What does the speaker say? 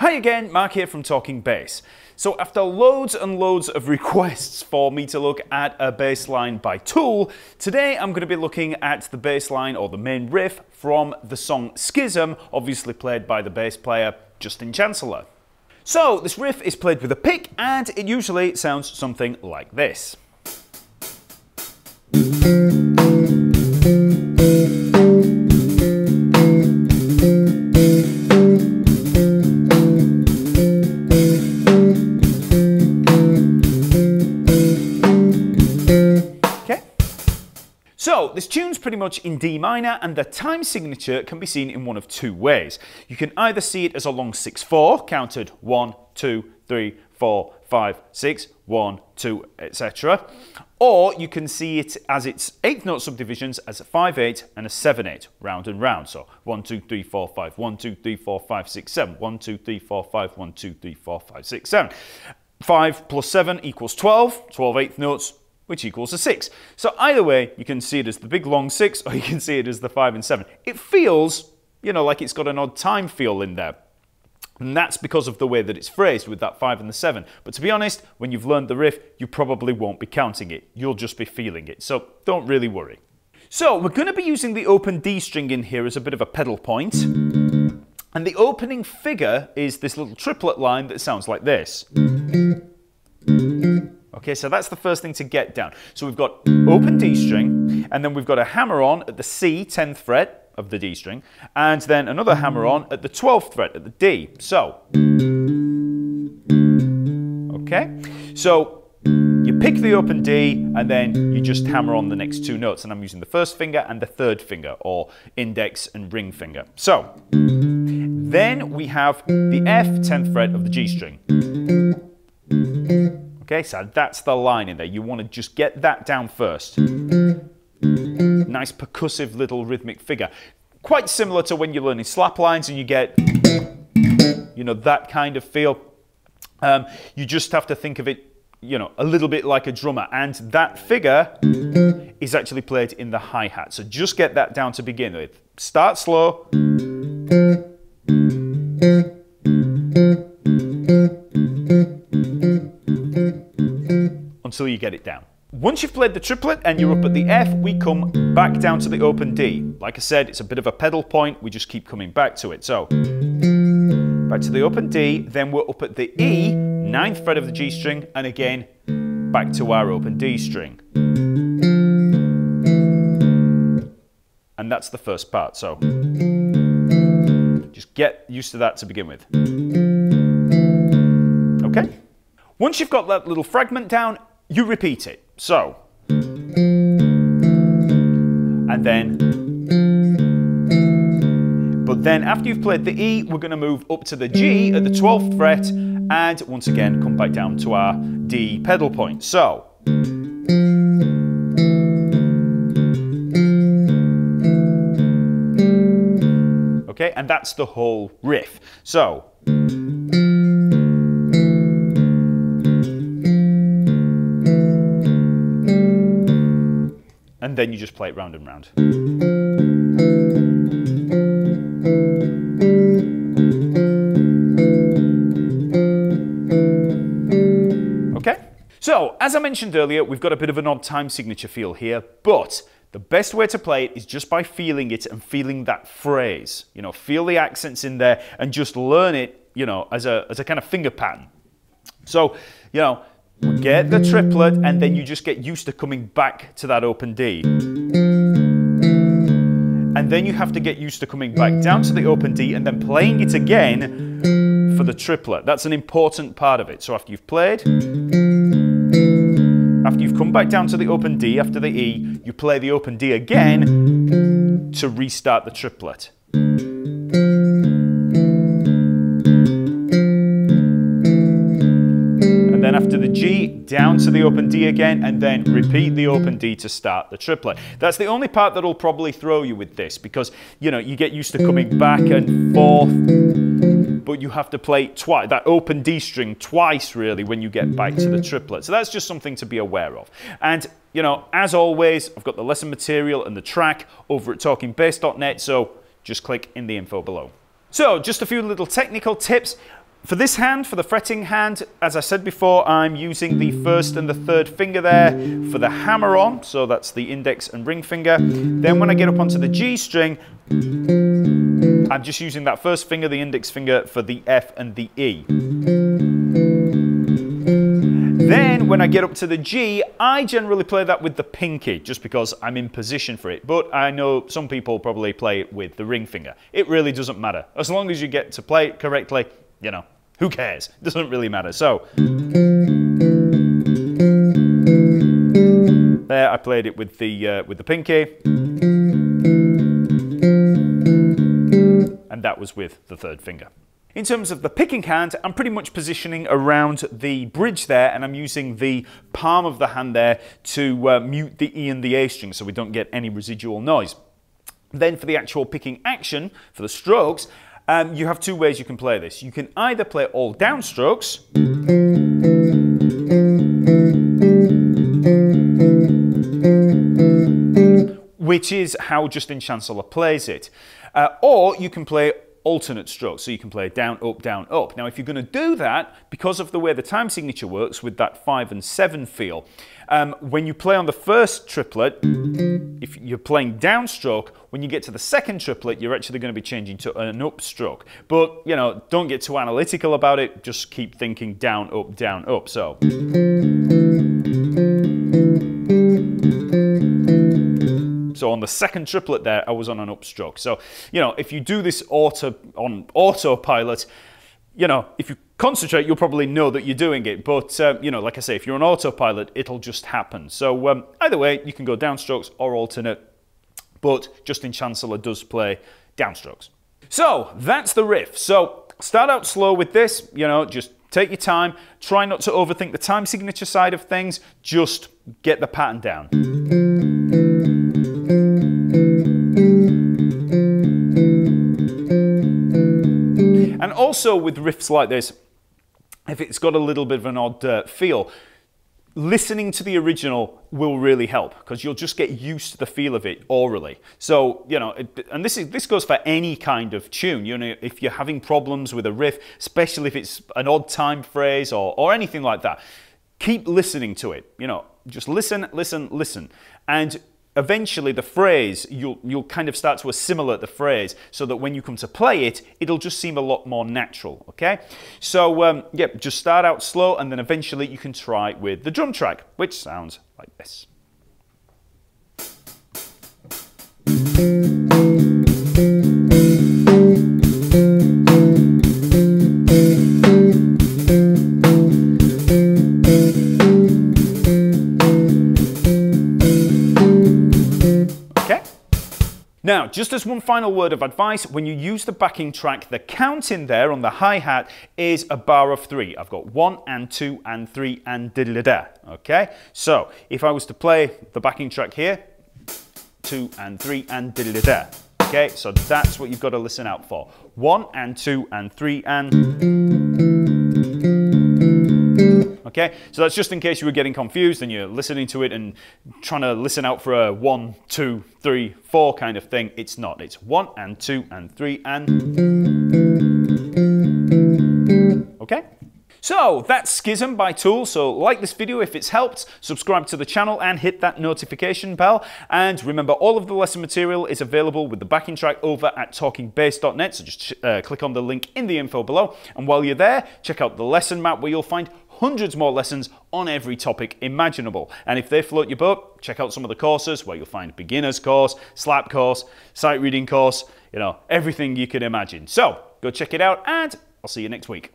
Hi again, Mark here from Talking Bass. So after loads and loads of requests for me to look at a bass line by Tool, today I'm going to be looking at the bass line or the main riff from the song Schism, obviously played by the bass player Justin Chancellor. So this riff is played with a pick and it usually sounds something like this. So this tune's pretty much in D minor and the time signature can be seen in one of two ways. You can either see it as a long 6/4, counted 1, 2, 3, 4, 5, 6, 1, 2, etc. Or you can see it as its 8th note subdivisions as a 5/8 and a 7/8, round and round. So 1, 2, 3, 4, 5, 1, 2, 3, 4, 5, 6, 7, 1, 2, 3, 4, 5, 1, 2, 3, 4, 5, 6, 7. 5 plus 7 equals 12, 12 8th notes, which equals a 6. So either way, you can see it as the big long 6 or you can see it as the 5 and 7. It feels, you know, like it's got an odd time feel in there. And that's because of the way that it's phrased with that 5 and the 7. But to be honest, when you've learned the riff, you probably won't be counting it. You'll just be feeling it. So don't really worry. So we're going to be using the open D string in here as a bit of a pedal point. And the opening figure is this little triplet line that sounds like this. Okay, so that's the first thing to get down. So we've got open D string, and then we've got a hammer on at the C, 10th fret of the D string, and then another hammer on at the 12th fret at the D. So, okay, so you pick the open D, and then you just hammer on the next two notes, and I'm using the first finger and the third finger, or index and ring finger. So, then we have the F, 10th fret of the G string. Okay, so that's the line in there. You want to just get that down first. Nice percussive little rhythmic figure. Quite similar to when you're learning slap lines and you get, you know, that kind of feel. You just have to think of it, you know, a little bit like a drummer. And that figure is actually played in the hi-hat. So just get that down to begin with. Start slow. Until you get it down. Once you've played the triplet and you're up at the F, we come back down to the open D. Like I said, it's a bit of a pedal point, we just keep coming back to it. So, back to the open D, then we're up at the E, 9th fret of the G string, and again, back to our open D string. And that's the first part, so just get used to that to begin with. Okay? Once you've got that little fragment down, you repeat it. So, and then, but then after you've played the E, we're going to move up to the G at the 12th fret, and once again come back down to our D pedal point. So, okay, and that's the whole riff. So, and then you just play it round and round. Okay? So, as I mentioned earlier, we've got a bit of an odd time signature feel here, but the best way to play it is just by feeling it and feeling that phrase. You know, feel the accents in there and just learn it, you know, as a kind of finger pattern. So, you know, get the triplet and then you just get used to coming back to that open D. And then you have to get used to coming back down to the open D and then playing it again for the triplet. That's an important part of it. So after you've played, after you've come back down to the open D after the E, you play the open D again to restart the triplet. Then after the G, down to the open D again, and then repeat the open D to start the triplet. That's the only part that'll probably throw you with this, because, you know, you get used to coming back and forth, but you have to play twice, that open D string twice, really, when you get back to the triplet. So that's just something to be aware of. And, you know, as always, I've got the lesson material and the track over at talkingbass.net, so just click in the info below. So, just a few little technical tips. For this hand, for the fretting hand, as I said before, I'm using the first and the third finger there for the hammer on, so that's the index and ring finger. Then when I get up onto the G string, I'm just using that first finger, the index finger, for the F and the E. Then when I get up to the G, I generally play that with the pinky, just because I'm in position for it. But I know some people probably play it with the ring finger. It really doesn't matter. As long as you get to play it correctly, you know, who cares? It doesn't really matter. So there, I played it with the pinky, and that was with the third finger. In terms of the picking hand, I'm pretty much positioning around the bridge there, and I'm using the palm of the hand there to mute the E and the A string so we don't get any residual noise. Then for the actual picking action, for the strokes, you have two ways you can play this. You can either play all down strokes, which is how Justin Chancellor plays it, or you can play alternate strokes, so you can play down, up, down, up. Now if you're going to do that, because of the way the time signature works with that 5 and 7 feel, when you play on the first triplet, if you're playing downstroke, when you get to the second triplet, you're actually going to be changing to an upstroke. But, you know, don't get too analytical about it, just keep thinking down, up, down, up. So on the second triplet there, I was on an upstroke. So, you know, if you do this on autopilot, you know, if you concentrate, you'll probably know that you're doing it. But, you know, like I say, if you're on autopilot, it'll just happen. So either way, you can go downstrokes or alternate, but Justin Chancellor does play downstrokes. So that's the riff. So start out slow with this, you know, just take your time. Try not to overthink the time signature side of things. Just get the pattern down. And also with riffs like this, if it's got a little bit of an odd feel, listening to the original will really help, because you'll just get used to the feel of it orally. So, you know, and this goes for any kind of tune. You know, if you're having problems with a riff, especially if it's an odd time phrase or anything like that, keep listening to it. You know, just listen, listen, listen. And eventually the phrase, you'll kind of start to assimilate the phrase so that when you come to play it, it'll just seem a lot more natural, okay? So, yeah, just start out slow, and then eventually you can try with the drum track, which sounds like this. Now, just as one final word of advice, when you use the backing track, the count in there on the hi-hat is a bar of 3. I've got 1 and 2 and 3 and da-da-da-da, okay? So, if I was to play the backing track here, 2 and 3 and da-da-da-da, okay? So that's what you've got to listen out for. 1 and 2 and 3 and... Okay, so that's just in case you were getting confused and you're listening to it and trying to listen out for a 1, 2, 3, 4 kind of thing. It's not. It's 1 and 2 and 3 and... Okay? So that's Schism by Tool. So like this video if it's helped, subscribe to the channel and hit that notification bell. And remember, all of the lesson material is available with the backing track over at talkingbass.net. So just click on the link in the info below. And while you're there, check out the lesson map where you'll find hundreds more lessons on every topic imaginable. And if they float your boat, check out some of the courses where you'll find beginner's course, slap course, sight reading course, you know, everything you can imagine. So go check it out, and I'll see you next week.